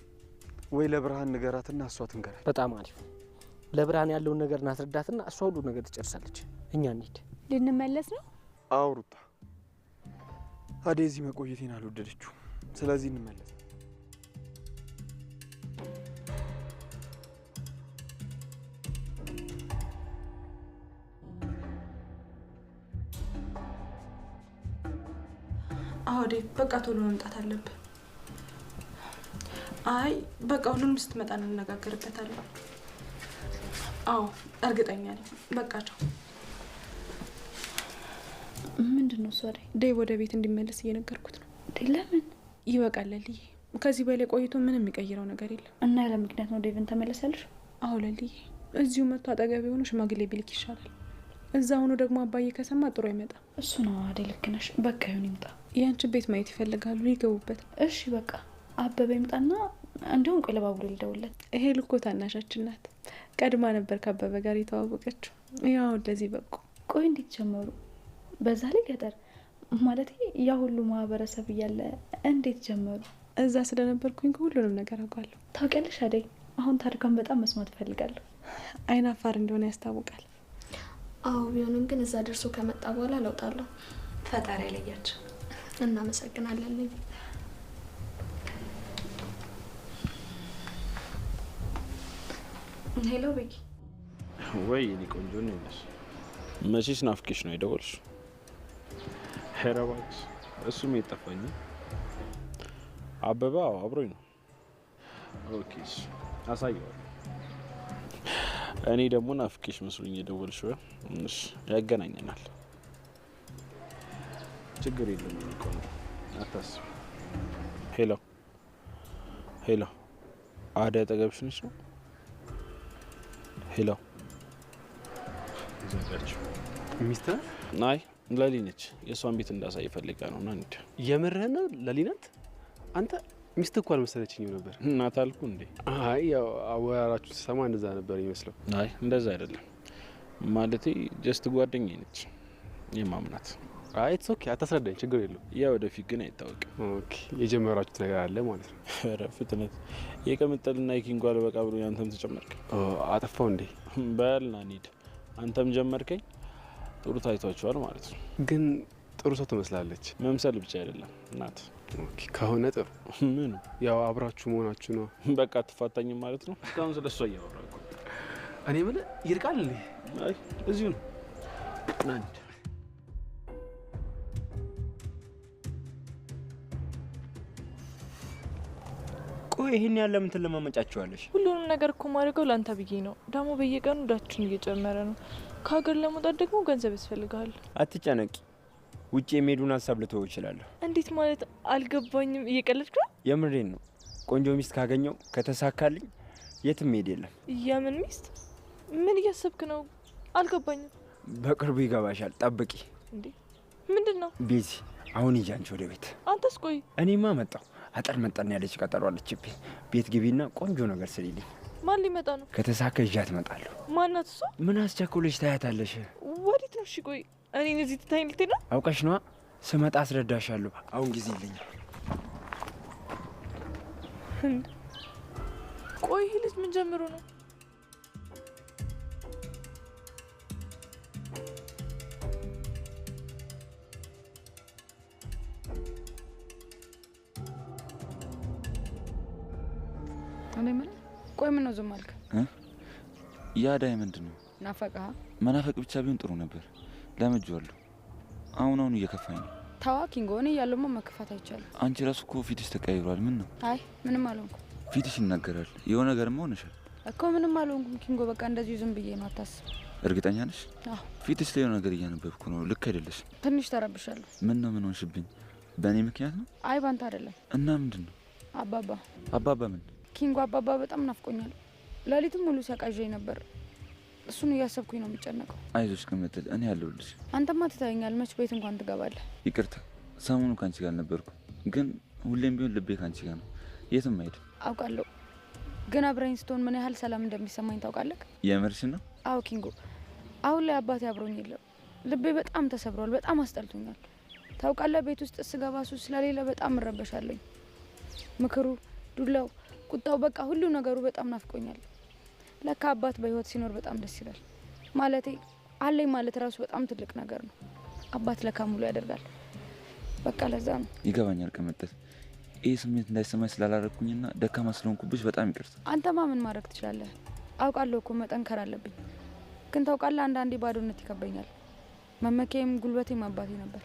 ወይ ለብርሃን ንገራትና እሷ ትንገራል። በጣም አሪፍ። ለብርሃን ያለውን ነገር እናስረዳትና እሷ ሁሉ ነገር ትጨርሳለች። እኛ እንሂድ። ልንመለስ ነው? አዎ ሩታ፣ አደይ እዚህ መቆየቴን አልወደደችው። ስለዚህ እንመለስ። አዎ ዴቭ፣ በቃ ቶሎ መምጣት አለብን። አይ በቃ ሁሉንም ስትመጣ እንነጋገርበታለን። አዎ እርግጠኛ ነኝ። በቃ ቻው። ምንድን ነው እሱ? ዴቭ ወደ ቤት እንዲመለስ እየነገርኩት ነው። ለምን? ይበቃል ለልዬ። ከዚህ በላይ ቆይቶ ምንም የሚቀይረው ነገር የለም። እና ያለ ምክንያት ነው ዴቭን ተመለስ ያለሽ? አዎ ለልዬ፣ እዚሁ መጥቶ አጠገብ የሆነ ሽማግሌ ቢልክ ይሻላል። እዛ ሆኖ ደግሞ አባዬ ከሰማ ጥሩ አይመጣም። እሱ ነው አደይ፣ ልክ ነሽ። በቃ ይሁን ይምጣ። ያንቺን ቤት ማየት ይፈልጋሉ፣ ይገቡበት። እሺ በቃ አበበ ይምጣና እንዲሁም ቆይ ለባቡሬ ልደውልለት። ይሄ ልኮ ታናሻችን ናት። ቀድማ ነበር ከአበበ ጋር የተዋወቀችው። ያው እንደዚህ በቁ። ቆይ እንዴት ጀመሩ? በዛ ላይ ገጠር ማለት ያ ሁሉ ማህበረሰብ እያለ እንዴት ጀመሩ? እዛ ስለነበርኩኝ ሁሉንም ነገር አውቃለሁ። ታውቂያለሽ አደይ፣ አሁን ታሪካን በጣም መስማት እፈልጋለሁ። አይን አፋር እንደሆነ ያስታውቃል። አዎ ቢሆንም ግን እዛ ደርሶ ከመጣ በኋላ ለውጣለሁ። ፈጣሪ ያለያቸው። እናመሰግናለን። ሄሎ ቤኪ። ወይ እኔ ቆንጆ ነሽ። መቼስ ናፍቄሽ ነው የደወልሽ? ኧረ እባክሽ፣ እሱም የጠፋኝ አበባ አብሮኝ ነው። ኦኬ አሳየዋለሁ። እኔ ደግሞ ናፍቄሽ መስሎኝ የደወልሽ። እሺ ያገናኘናል። ችግር የለም እኮ አታስቢ። ሄሎ ሄሎ፣ አደይ አጠገብሽ ነች ነው? ሄሎ ዘጋችሁ። ሚስትህ? አይ ለሊ ነች። የእሷን ቤት እንዳሳይ ፈልጋ ነው። ና እንሂድ። የምርህን ነው? ለሊ ናት? አንተ ሚስትህ እኮ አልመሰለችኝም ነበር። እናት አልኩ እንዴ? አይ ያው አወራራችሁ ስሰማ እንደዛ ነበር ይመስለው። አይ እንደዛ አይደለም። ማለቴ ጀስት ጓደኛዬ ነች የማምናት። አይ ኢትስ ኦኬ፣ አታስረዳኝ፣ ችግር የለው። ያ ወደፊት ግን አይታወቅም። ኦኬ፣ የጀመራችሁት ነገር አለ ማለት ነው። ኧረ ፍጥነት የቅምጥልና የኪንጓ በቃ ብሎ ያንተም ተጨመርክ። አጠፋው እንዴ? በልና እንሂድ። አንተም ጀመርከኝ። ጥሩ ታይቷቸዋል ማለት ነው። ግን ጥሩ ሰው ትመስላለች። መምሰል ብቻ አይደለም ናት። ኦኬ ከሆነ ጥሩ። ምን ያው አብራችሁ መሆናችሁ ነው። በቃ አትፋታኝም ማለት ነው። እስካሁን ስለሷ እያወራሁ እኮ። እኔ ምን ይርቃል እንዴ? አይ እዚሁ ነው። ና እንሂድ። ቆይ ይሄን ያለ ምን ትለማመጫቸዋለሽ? ሁሉንም ነገር እኮ ማድረገው ላንተ ብዬ ነው። ደግሞ በየቀኑ እዳችን እየጨመረ ነው። ከሀገር ለመውጣት ደግሞ ገንዘብ ያስፈልጋል። አትጨነቂ፣ ውጭ የሚሄዱን ሀሳብ ልተወው እችላለሁ። እንዴት ማለት? አልገባኝም። እየቀለድክ ነው? የምሬን ነው። ቆንጆ ሚስት ካገኘው ከተሳካልኝ የትም መሄድ የለም። የምን ሚስት? ምን እያሰብክ ነው? አልገባኝም። በቅርቡ ይገባሻል፣ ጠብቂ። እንዴ ምንድን ነው? ቤዚ፣ አሁን ሂጂ አንቺ ወደ ቤት። አንተስ? ቆይ እኔማ መጣሁ። አጠር መጠን ያለች ቀጠሮ አለችብኝ። ቤት ግቢና ቆንጆ ነገር ስሪልኝ። ማን ሊመጣ ነው? ከተሳካ ይዣት እመጣለሁ። ማናት እሷ? ምን አስቸኮለሽ? ታያታለሽ። ወዴት ነው? እሺ ቆይ እኔን እዚህ ትታኝ ልትሄድ ነው? አውቀሽ ነዋ። ስመጣ አስረዳሻለሁ። አሁን ጊዜ የለኝም። ቆይ ይህ ልጅ ምን ጀምሮ ነው? እኔ ምን ቆይ ምን ነው ዝም አልክ? ያ ዳይመንድ ነው። ናፈቀህ? መናፈቅ ብቻ ቢሆን ጥሩ ነበር። ለምጄዋለሁ። አሁን እየከፋኝ ነው። ታዋ ኪንጎ፣ እኔ እያለሁማ መከፋት አይቻልም። አንቺ ራሱ እኮ ፊትሽ ተቀያይሯል። ምን ነው? አይ ምንም አልሆንኩም። ፊትሽ ይናገራል። የሆነ ነገርማ ሆነሻል እኮ። ምንም አልሆንኩም ኪንጎ፣ በቃ እንደዚሁ ዝም ብዬ ነው፣ አታስብ። እርግጠኛ ነሽ? አዎ። ፊትሽ ላይ የሆነ ነገር እያነበብኩ ነው። ልክ አይደለሽም። ትንሽ ተረብሻለሁ። ምን ነው? ምን ሆንሽብኝ? በእኔ ምክንያት ነው? አይ ባንተ አይደለም። እና ምንድን ነው? አባባ። አባባ ምን? ኪንጎ፣ አባባ በጣም ናፍቆኛል። ሌሊቱም ሙሉ ሲያቃዣኝ ነበር። እሱን እያሰብኩኝ ነው የምጨነቀው። አይዞሽ ቅምጥል፣ እኔ ያለሁልሽ። አንተማ ትታየኛል፣ መች ቤት እንኳን ትገባለህ? ይቅርታ፣ ሰሞኑ ካንቺ ጋር አልነበርኩም፣ ግን ሁሌም ቢሆን ልቤ ካንቺ ጋር ነው። የትም አይሄድም። አውቃለሁ፣ ግን አብረኝ ስትሆን ምን ያህል ሰላም እንደሚሰማኝ ታውቃለህ? የምርሽ ነው? አዎ ኪንጎ፣ አሁን ላይ አባቴ አብሮኝ የለም። ልቤ በጣም ተሰብሯል፣ በጣም አስጠልቶኛል። ታውቃለህ፣ ቤት ውስጥ ስገባ እሱ ስለሌለ በጣም እረበሻለኝ። ምክሩ፣ ዱላው፣ ቁጣው፣ በቃ ሁሉ ነገሩ በጣም ናፍቆኛል። ለካ አባት በህይወት ሲኖር በጣም ደስ ይላል። ማለቴ አለኝ ማለት ራሱ በጣም ትልቅ ነገር ነው። አባት ለካ ሙሉ ያደርጋል። በቃ ለዛ ነው። ይገባኛል ቅምጥል። ይህ ስሜት እንዳይሰማኝ ስላላረኩኝና ደካማ ስለሆንኩብሽ በጣም ይቅርታ። አንተማ ምን ማድረግ ትችላለህ? አውቃለሁ እኮ መጠንከር አለብኝ። ግን ታውቃለህ፣ አንዳንዴ ባዶነት ይከበኛል። መመኪያዬም ጉልበቴም አባቴ ነበር።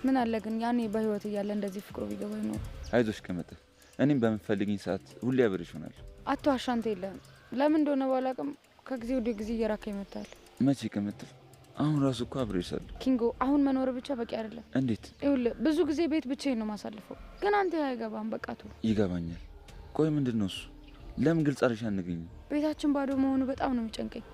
ምን አለ ግን ያኔ በህይወት እያለ እንደዚህ ፍቅሩ ቢገባ ይኖር። አይዞሽ ቅምጥል፣ እኔም በምትፈልጊኝ ሰዓት ሁሌ አብሬሽ እሆናለሁ። አትዋሽ፣ አንተ የለህም። ለምን እንደሆነ ባላውቅም ከጊዜ ወደ ጊዜ እየራካ ይመጣል። መቼ ቅምጥል? አሁን ራሱ እኮ አብሬሻለሁ። ኪንጎ፣ አሁን መኖር ብቻ በቂ አይደለም። እንዴት? ይኸውልህ ብዙ ጊዜ ቤት ብቻዬን ነው ማሳልፈው፣ ግን አንተ አይገባም። በቃ ቱ ይገባኛል። ቆይ ምንድን ነው እሱ? ለምን ግልጽ አድርገሽ አንገኝም? ቤታችን ባዶ መሆኑ በጣም ነው የሚጨንቀኝ።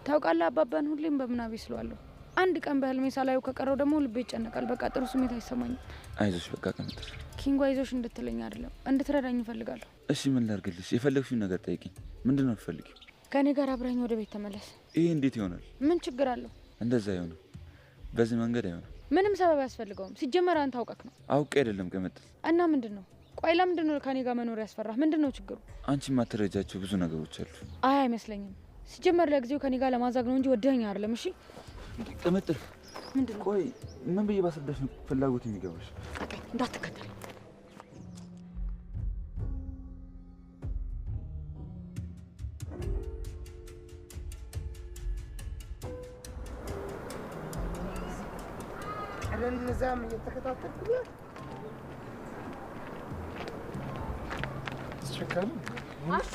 ታውቃለህ፣ አባባን ሁሌም በምናቤ ስለዋለሁ። አንድ ቀን በህልሜ ሳላየው ከቀረው ደግሞ ልቤ ይጨነቃል። በቃ ጥሩ ስሜት አይሰማኝም። አይዞሽ በቃ ቅምጥል። ኪንጎ፣ አይዞሽ እንድትለኝ አይደለም እንድትረዳኝ እፈልጋለሁ። እሺ ምን ላድርግልሽ? የፈለግሽውን ነገር ጠይቂኝ። ምንድን ነው የምትፈልጊው? ከእኔ ጋር አብረኝ ወደ ቤት ተመለስ። ይሄ እንዴት ይሆናል? ምን ችግር አለው? እንደዛ አይሆንም። በዚህ መንገድ አይሆንም። ምንም ሰበብ አያስፈልገውም። ሲጀመር አንተ አውቀክ ነው። አውቄ አይደለም ቅምጥል። እና ምንድን ነው? ቆይ ለምንድን ነው ከኔ ጋር መኖር ያስፈራህ? ምንድን ነው ችግሩ? አንቺ የማትረጃቸው ብዙ ነገሮች አሉ። አይ አይመስለኝም። ሲጀመር ለጊዜው ከኔ ጋር ለማዛግ ነው እንጂ ወደኸኝ አይደለም። እሺ ቅምጥል። ምንድን ነው? ቆይ ምን ብዬ ባስረዳሽ ነው ፍላጎት የሚገባሽ? እንዳትከተል። እነዛም እየተከታተልኩ አስቸጋሪ አሹ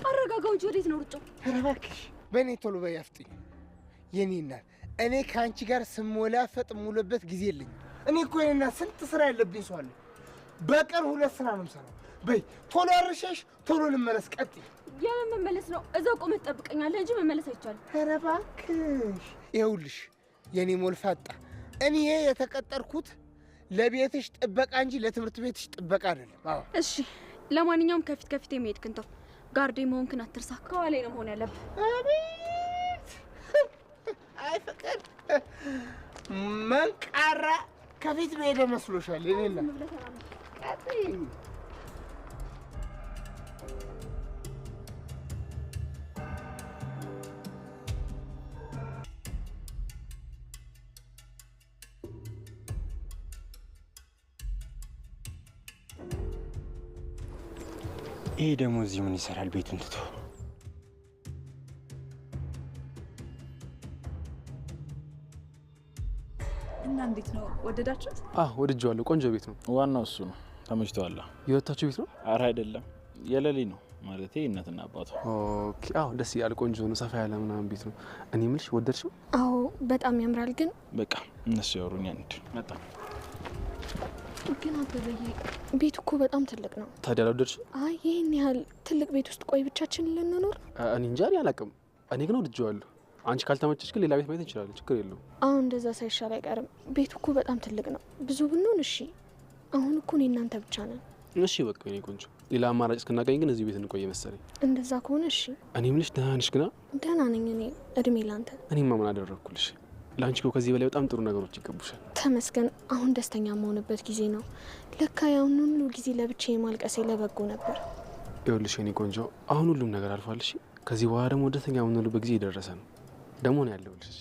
አረጋጋው እንጂ ወዴት ነው ሩጫው? ኧረ እባክሽ በእኔ ቶሎ በይ አፍጥኝ። የኔ እናት እኔ ከአንቺ ጋር ስሞላፈጥ ሙሉበት ጊዜ የለኝም። እኔ እኮ የኔ እናት ስንት ስራ ያለብኝ ሰው አለ። በቀን 2 ስራ ነው የምሰራው። በይ ቶሎ አርሸሽ ቶሎ ልመለስ። ቀጥይ። የምን መመለስ ነው? እዛው ቆመት ትጠብቀኛለህ እንጂ መመለስ አይቻልም። ኧረ እባክሽ ይኸውልሽ የኔ ሞልፋጣ፣ እኔ የተቀጠርኩት ለቤትሽ ጥበቃ እንጂ ለትምህርት ቤትሽ ጥበቃ አይደለም። አዎ እሺ፣ ለማንኛውም ከፊት ከፊት የሚሄድክን ተው። ጋርዴ መሆንክን አትርሳ። ከኋላ ነው መሆን ያለብህ። አቤት አይ ፍቅር መንቃራ ከፊት መሄድ መስሎሻል? የኔና ቀጥይ። ይሄ ደግሞ እዚህ ምን ይሰራል? ቤቱን ትቶ እና እንዴት ነው ወደዳችሁት? ወድጄዋለሁ። ቆንጆ ቤት ነው። ዋናው እሱ ነው። ተመችቶሃል? የወታችሁ ቤት ነው? አረ አይደለም፣ የሌሊ ነው ማለቴ እናትና አባቷ። ኦኬ። ደስ ይላል። ቆንጆ ነው። ሰፋ ያለ ምናምን ቤት ነው። እኔ የምልሽ ወደድሽው? አዎ በጣም ያምራል። ግን በቃ እነሱ ያወሩኛል። እንድ መጣ ግን አበበዬ ቤቱ እኮ በጣም ትልቅ ነው። ታዲያ አልወደድሽው? አይ ይህን ያህል ትልቅ ቤት ውስጥ ቆይ ብቻችንን ልንኖር? እኔ እንጃ አላውቅም። እኔ ግን ወድጄዋለሁ። አንቺ ካልተመቸሽ ግን ሌላ ቤት ማየት እንችላለን። ችግር የለውም። አሁን እንደዛ ሳይሻል አይቀርም። ቤቱ እኮ በጣም ትልቅ ነው። ብዙ ብንሆን እሺ። አሁን እኮ እኔ እናንተ ብቻ ነን። እሺ በቃ እኔ ቆንጆ፣ ሌላ አማራጭ እስክናገኝ ግን እዚህ ቤት እንቆይ መሰለኝ። እንደዛ ከሆነ እሺ። እኔ የምልሽ ደህና ነሽ? ግና ደህና ነኝ እኔ። እድሜ ላንተ። እኔማ ምን አደረግኩልሽ? ለአንቺ እኮ ከዚህ በላይ በጣም ጥሩ ነገሮች ይገቡሻል። ተመስገን። አሁን ደስተኛ መሆንበት ጊዜ ነው። ለካ ያሁን ሁሉ ጊዜ ለብቻዬ ማልቀሴ ለበጎ ነበር። ይኸውልሽ የኔ ቆንጆ አሁን ሁሉም ነገር አልፏል። እሺ ከዚህ በኋላ ደግሞ ደስተኛ የምንሆንበት ጊዜ የደረሰ ነው። ደግሞ ነው ያለሁልሽ። እሺ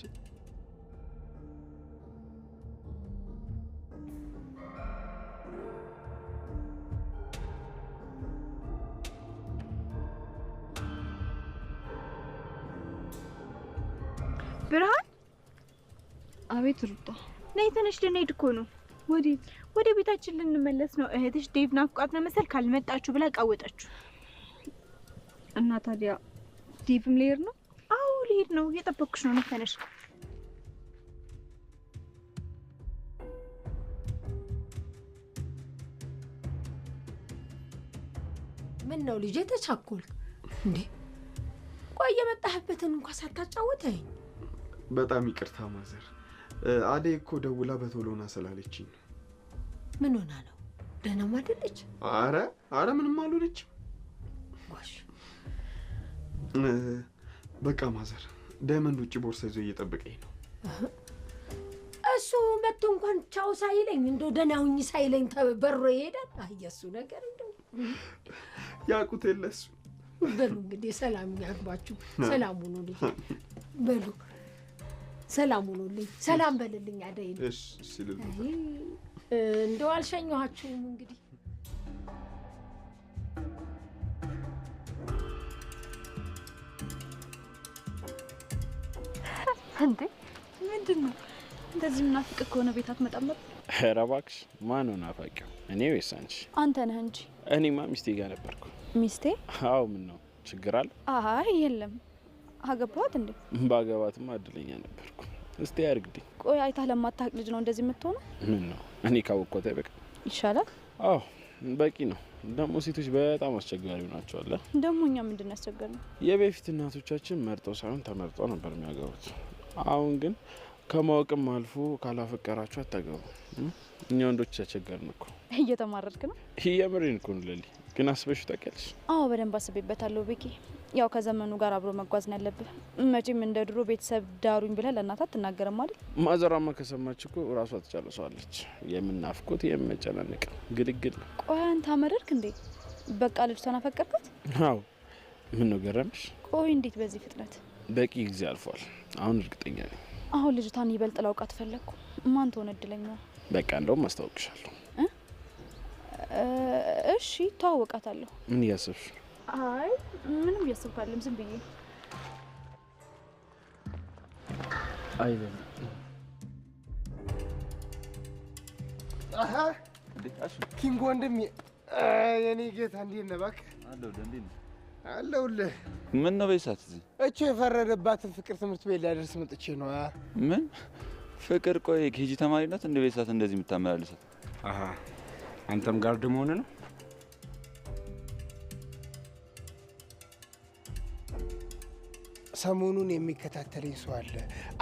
ብርሃን። አቤት ሩታ። ነይ ተነሽ፣ ልንሄድ እኮ ነው። ወዴት? ወደ ቤታችን ልንመለስ ነው። እህትሽ ዴቭ ናፍቋት ነው መሰል ካልመጣችሁ ብላ ቃወጣችሁ። እና ታዲያ ዴቭም ሊሄድ ነው? አዎ ሊሄድ ነው። እየጠበኩሽ ነው። ነይ ተነሽ። ምን ነው ልጄ ተቻኮልክ እንዴ? ቆይ የመጣህበትን እንኳን ሳታጫውተኝ። በጣም ይቅርታ ማዘር። አደይ እኮ ደውላ በቶሎና ስላለችኝ ነው። ምን ሆና ነው? ደህናም አይደለች? አረ ምንም አልሆነችም። ጎሽ በቃ ማዘር፣ ዳይመንድ ውጭ ቦርሳ ይዞ እየጠበቀኝ ነው። እሱ መጥቶ እንኳን ቻው ሳይለኝ እንደው ደህና ሁኚ ሳይለኝ በሮ ይሄዳል። አየሱ ነገር እንደው ያቁት የለሱ። በሉ እንግዲህ ሰላም ያግባችሁ። ሰላም ሁኑልኝ። በሉ ሰላም ሁኑልኝ። ሰላም በልልኝ አደይ። እሺ ሲልል እንደው አልሸኘኋችሁም እንግዲህ። እንዴ ምንድን ነው እንደዚህ ምናፍቅ ከሆነ ቤት አትመጣም ነበር? ኧረ እባክሽ ማን ነው ናፋቂው? እኔ ወይስ አንቺ? አንተ ነህ እንጂ። እኔማ ሚስቴ ጋር ነበርኩ። ሚስቴ? አዎ ምን ነው ችግር አለ? አይ የለም። አገባኋት እንዴ? ባገባትማ እድለኛ ነበርኩ። እስቲ ያርግልኝ። ቆይ አይታ ለማታውቅ ልጅ ነው እንደዚህ የምትሆነው? ምን ነው እኔ ካወቅኳት አይበቃ? ይሻላል። አዎ በቂ ነው። ደግሞ ሴቶች በጣም አስቸጋሪ ናቸው አለ። ደግሞ እኛ ምንድን ያስቸገርነው? የበፊት እናቶቻችን መርጠው ሳይሆን ተመርጠው ነበር የሚያገቡት። አሁን ግን ከማወቅም አልፎ ካላፈቀራችሁ አታገቡ። እኛ ወንዶች ያስቸገርን እኮ። እየተማረድክ ነው? የምሬን እኮ ነው ለሊ። ግን አስበሽ ታውቂያለሽ? አዎ በደንብ አስቤበታለሁ ቤኪ። ያው ከዘመኑ ጋር አብሮ መጓዝ ነው ያለብህ። መቼም እንደ ድሮ ቤተሰብ ዳሩኝ ብለህ ለእናት አትናገርም አይደል? ማዘራማ ከሰማች እኮ ራሷ ትጨርሰዋለች። የምናፍቁት የምጨናነቅ ግልግል። ቆይ አንተ አመረርክ እንዴ? በቃ ልጅቷን አፈቀርካት? አዎ ምን ነው ገረምሽ? ቆይ እንዴት በዚህ ፍጥነት? በቂ ጊዜ አልፏል። አሁን እርግጠኛ ነኝ። አሁን ልጅቷን ይበልጥ ላውቃት ፈለግኩ። ማን ትሆን እድለኛ? በቃ እንደውም አስታውቅሻለሁ። እሺ ተዋወቃታለሁ። ምን እያሰብሽ? አይ ምንም እያሰብኩ አይደለም፣ ዝም ብዬ። አይደል አሃ ኪንግ ወንድሜ፣ የኔ ጌታ እንዴት ነህ? እባክህ አለሁልህ። ምን ነው በይሳት እዚህ እቺ የፈረደባትን ፍቅር ትምህርት ቤት ሊያደርስ መጥቼ ነው። ምን ፍቅር? ቆይ ኬጂ ተማሪ ናት እንደ በይሳት እንደዚህ የምታመላልሳት? አሃ አንተም ጋርድ መሆን ነው? ሰሞኑን የሚከታተለኝ ሰው አለ።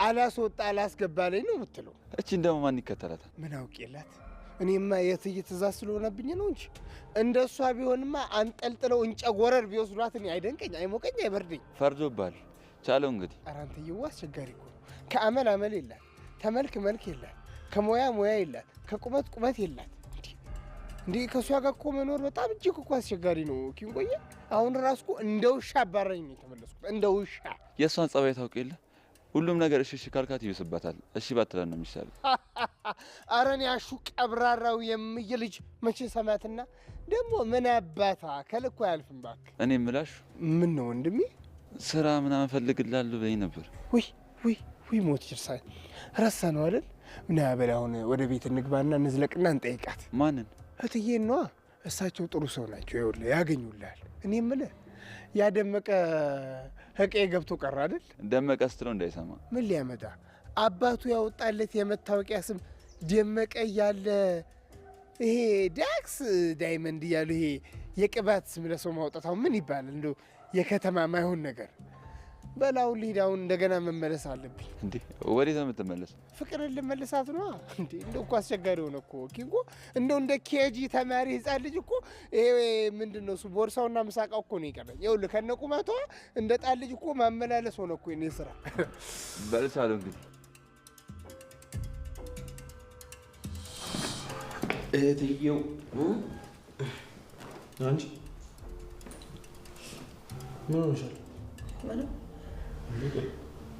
አላስወጣ አላስገባለኝ ነው የምትለው። እቺን ደግሞ ማን ይከተላታል? ምን አውቄላት። እኔማ የትዬ ትእዛዝ ስለሆነብኝ ነው እንጂ እንደሷ ቢሆንማ አንጠልጥለው እንጨጎረር ቢወስዷት እኔ አይደንቀኝ፣ አይሞቀኝ፣ አይበርደኝ። ፈርዶብሃል። ቻለው እንግዲህ። ኧረ አንተዬው አስቸጋሪ እኮ ነው። ከአመል አመል የላት፣ ከመልክ መልክ የላት፣ ከሙያ ሙያ የላት፣ ከቁመት ቁመት የላት። እንዴ ከእሷ ጋር እኮ መኖር በጣም እጅግ እኮ አስቸጋሪ ነው። ኪንጎዬ አሁን ራሱ እኮ እንደ ውሻ አባረኝ ነው የተመለስኩት፣ እንደ ውሻ። የእሷን ጸባይ ታውቅ የለ? ሁሉም ነገር እሺ ካልካት ይብስባታል። እሺ ባትለን ነው የሚሻለው። ኧረ እኔ አሹ ቀብራራው የምዬ ልጅ መቼ ሰማትና ደግሞ ምን አባታ ከልኩ አያልፍም። እባክህ እኔ የምላሽ ምን ነው ወንድሜ፣ ስራ ምናምን እፈልግልሃለሁ በይ ነበር። ውይ ሞት ይርሳል። ረሳ ነው አይደል? ምን ያበል አሁን ወደ ቤት እንግባና እንዝለቅና እንጠይቃት። ማንን? እትዬን ነዋ። እሳቸው ጥሩ ሰው ናቸው። ይኸውልህ ያገኙልሃል። እኔ የምልህ ያደመቀ ህቄ ገብቶ ቀረ አይደል? ደመቀ ስትለው እንዳይሰማ። ምን ሊያመጣ አባቱ ያወጣለት የመታወቂያ ስም ደመቀ እያለ ይሄ ዳክስ ዳይመንድ እያሉ ይሄ የቅባት ስም ለሰው ማውጣት አሁን ምን ይባላል? እንደው የከተማ ማይሆን ነገር። በላው ልሂድ፣ አሁን እንደገና መመለስ አለብኝ። እንዴ ወዴት ነው የምትመለሰው? ፍቅርን ልመልሳት ነው እንዴ? እንደው እኮ አስቸጋሪ ሆነ እኮ ኪንጎ። እንደው እንደ ኬጂ ተማሪ ህፃን ልጅ እኮ ይሄ ምንድን ነው እሱ ቦርሳውና ምሳቃው እኮ ነው የቀረኝ። ይኸውልህ ከነቁመቷ እንደ ጣል ልጅ እኮ ማመላለስ ሆነ እኮ የእኔ ስራ። በልሳለሁ እንግዲህ እህትየው አንቺ ምን ሆነሻል? ምንም።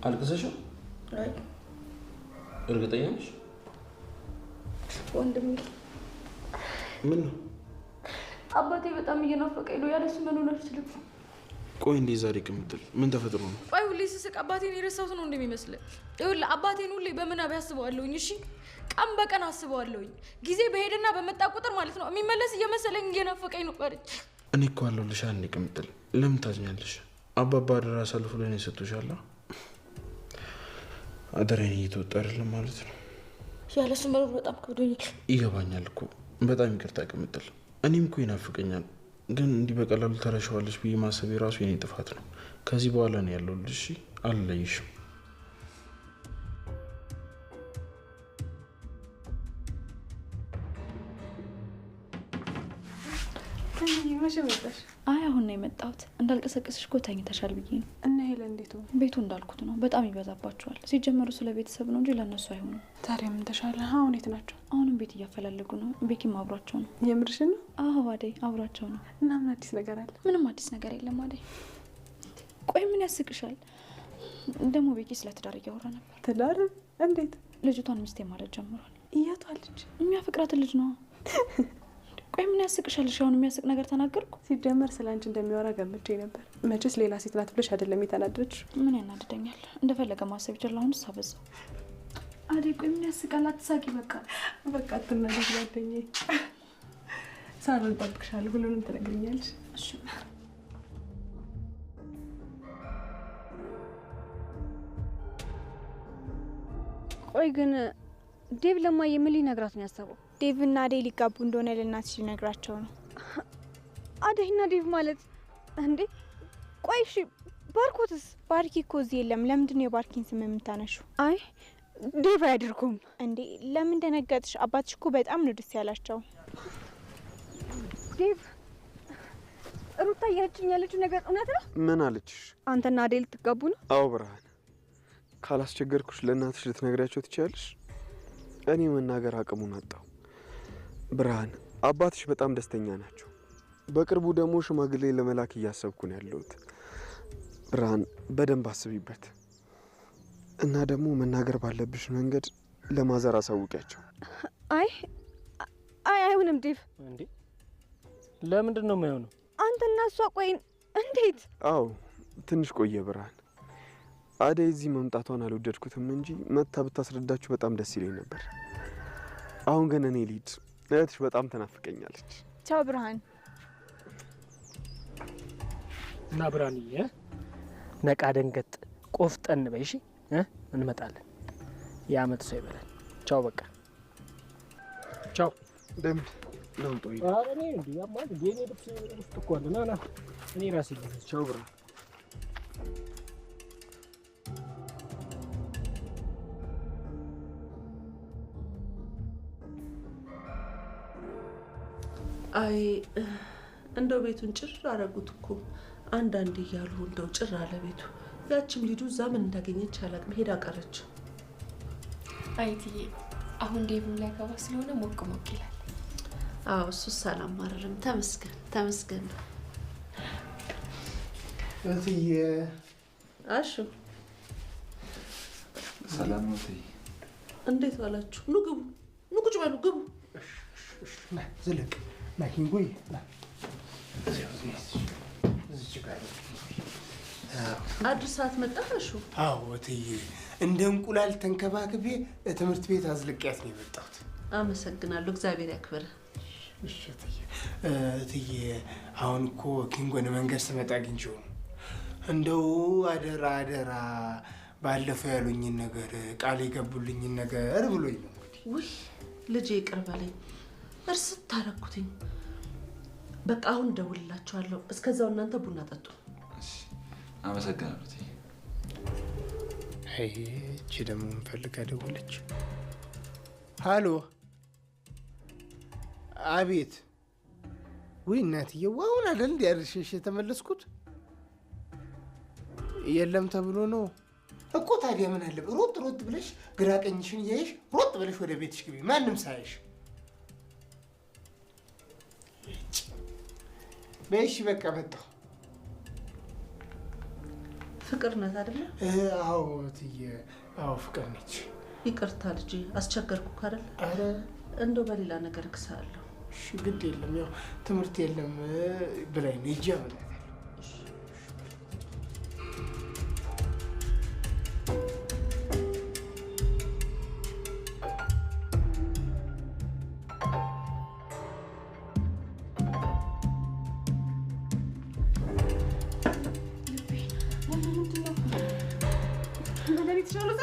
አልቅሰሻል? አይ እርግጠኛ ነሽ? ወንድሜ ምን ነው? አባቴ በጣም እየናፈቀኝ ነው። ያለሱ መኖር አልችልም። ቆይ እንዴ ዛሬ ቅምጥል ምን ተፈጥሮ ነው? ቆይ ሁሌ ስስቅ አባቴን የረሳሁት ነው እንደሚመስልህ? ይኸውልህ አባቴን ሁሌ በምናብ ያስበዋለሁኝ። እሺ ቀን በቀን አስበዋለሁኝ። ጊዜ በሄድና በመጣ ቁጥር ማለት ነው የሚመለስ እየመሰለኝ እየናፈቀኝ ነው። ቆይ እኔ እኮ አለሁልሽ። አንዴ ቅምጥል ለምን ታዝኛለሽ? አባባ አደራ አሳልፎ ለእኔ ሰጥቶሻል። አደራዬን እየተወጣ አይደለም ማለት ነው። ያለሱ መኖር በጣም ከብዶኛል። ይገባኛል እኮ በጣም ይቅርታ ቅምጥል። እኔም እኮ ይናፍቀኛል፣ ግን እንዲህ በቀላሉ ተረሻዋለች ብዬ ማሰብ የራሱ የኔ ጥፋት ነው። ከዚህ በኋላ ነው ያለሁልሽ። አልለይሽም። መቼ መጣሽ? አይ አሁን ነው የመጣሁት። እንዳልቀሰቀስሽ እኮ ተኝተሻል ብዬ ነው። እና ሄለን እንዴት ነው? ቤቱ እንዳልኩት ነው፣ በጣም ይበዛባቸዋል። ሲጀመሩ ስለ ቤተሰብ ነው እንጂ ለእነሱ አይሆንም። ታዲያ ምን ተሻለ? አሁን የት ናቸው? አሁንም ቤት እያፈላለጉ ነው። ቤኪም አብሯቸው ነው። የምርሽን ነው? አዎ አደይ አብሯቸው ነው። እና ምን አዲስ ነገር አለ? ምንም አዲስ ነገር የለም አደይ። ቆይ ምን ያስቅሻል? ደግሞ ቤኪ ስለ ትዳር እያወራ ነበር። ትዳር? እንዴት? ልጅቷን ሚስቴ ማለት ጀምሯል። እያቷ ልጅ? የሚያፈቅራትን ልጅ ነው። ቆይ ምን ያስቅሻል? አሁን የሚያስቅ ነገር ተናገርኩ? ሲጀመር ስለ አንቺ እንደሚያወራ ገምቼ ነበር። መቼስ ሌላ ሴት ናት ብለሽ አይደለም የተናደድሽ? ምን ያናድደኛል? እንደፈለገ ማሰብ ይችላል። አሁን ሳበዛው። አደይ ቆይ ምን ያስቃል? አትሳቂ። በቃ አትናደድ ጓደኛዬ። ሳሎን እጠብቅሻለሁ። ሁሉንም ትነግሪኛለሽ። እሺ። ቆይ ግን ዴቭ ለማየ ምን ሊነግራት ነው ያሰበው? ዴቭ እና አደይ ሊጋቡ እንደሆነ ለእናትሽ ሊነግራቸው ነው። አደይና ዴቭ ማለት እንዴ? ቆይ እሺ ባርኮትስ? ባርኪ እኮ እዚህ የለም። ለምንድን ነው የባርኪን ስም የምታነሹ? አይ ዴቭ አያደርጉም እንዴ። ለምን ደነገጥሽ? አባትሽ እኮ በጣም ነው ደስ ያላቸው። ዴቭ ሩታ እያለችኝ ያለችው ነገር እውነት ነው? ምን አለችሽ? አንተና አደይ ልትጋቡ ነው? አዎ ብርሃን፣ ካላስቸገርኩሽ ለእናትሽ ልትነግሪያቸው ትችያለሽ? እኔ መናገር አቅሙን አጣሁ። ብርሃን፣ አባትሽ በጣም ደስተኛ ናቸው። በቅርቡ ደግሞ ሽማግሌ ለመላክ እያሰብኩ ነው ያለሁት። ብርሃን፣ በደንብ አስቢበት እና ደግሞ መናገር ባለብሽ መንገድ ለማዘር አሳውቂያቸው። አይ አይሆንም ዴቭ። እንዴ ለምንድን ነው የማይሆነው? አንተና እሷ ቆይ እንዴት? አዎ ትንሽ ቆየ ብርሃን። አደይ እዚህ መምጣቷን አልወደድኩትም እንጂ መታ ብታስረዳችሁ በጣም ደስ ይለኝ ነበር። አሁን ግን እኔ ልሂድ፣ እህትሽ በጣም ትናፍቀኛለች። ቻው ብርሃን። እና ብርሃንዬ ነቃ ደንገጥ ቆፍጠን በይ እሺ። እንመጣለን። የአመት ሰው ይበላል። ቻው በቃ ቻው። ደምድ ለውጦ እኔ እንዲ ያማል እንዲ እኔ ልብስ ውስጥ እኮ አለ። ና ና እኔ ራሴ ልብስ። ቻው ብርሃን። አይ እንደው ቤቱን ጭር አረጉት እኮ አንዳንድ እያሉ እንደው ጭር አለ ቤቱ። ያችም ልጁ እዛ ምን እንዳገኘች አላቅም፣ ሄዳ ቀረች። አይትዬ አሁን ዴቭም ላይ ገባ ስለሆነ ሞቅ ሞቅ ይላል። አዎ እሱስ አላማረርም። ተመስገን ተመስገን። እትዬ አሹ ሰላም ነው እትዬ? እንዴት ዋላችሁ? ኑ ግቡ፣ ኑ ቁጭ በሉ ግቡ። ዝልቅ ማኪንጎይ አዲስ ሰዓት መጣ አሹ? አዎ እትዬ፣ እንደ እንቁላል ተንከባክቤ ትምህርት ቤት አዝልቄያት ነው የመጣሁት። አመሰግናለሁ። እግዚአብሔር ያክብር። እሺ እትዬ፣ አሁን እኮ ኪንጎን መንገድ ስመጣ አግኝቼው ነው። እንደው አደራ አደራ ባለፈው ያሉኝን ነገር ቃል የገቡልኝን ነገር ብሎኝ ነው። እንግዲህ ውይ ልጄ ይቅር በለኝ፣ እርስት ታረኩትኝ። በቃ አሁን እደውልላችኋለሁ። እስከዛው እናንተ ቡና ጠጡ። አመሰግናለሁ። አይ እቺ ደግሞ ምፈልጋ ደወለች። ሃሎ፣ አቤት። ውይ እናትዬው፣ አሁን አይደል እንዲ ያርሽሽ የተመለስኩት? የለም ተብሎ ነው እኮ። ታዲያ ምን አለ ሮጥ ሮጥ ብለሽ ግራ ቀኝሽን እያየሽ ሮጥ ብለሽ ወደ ቤትሽ ግቢ፣ ማንም ሳይሽ። በይሽ በቃ መጣሁ። ፍቅር ናት አይደለ? አዎ እትዬ፣ አዎ ፍቅር ነች። ይቅርታ ልጄ አስቸገርኩ አይደል? አረ እንደው በሌላ ነገር እክሳለሁ። እሺ ግድ የለም ያው ትምህርት የለም ብላኝ ነው ሂጂ አመጣታለሁ። መድኃኒት ይሻለው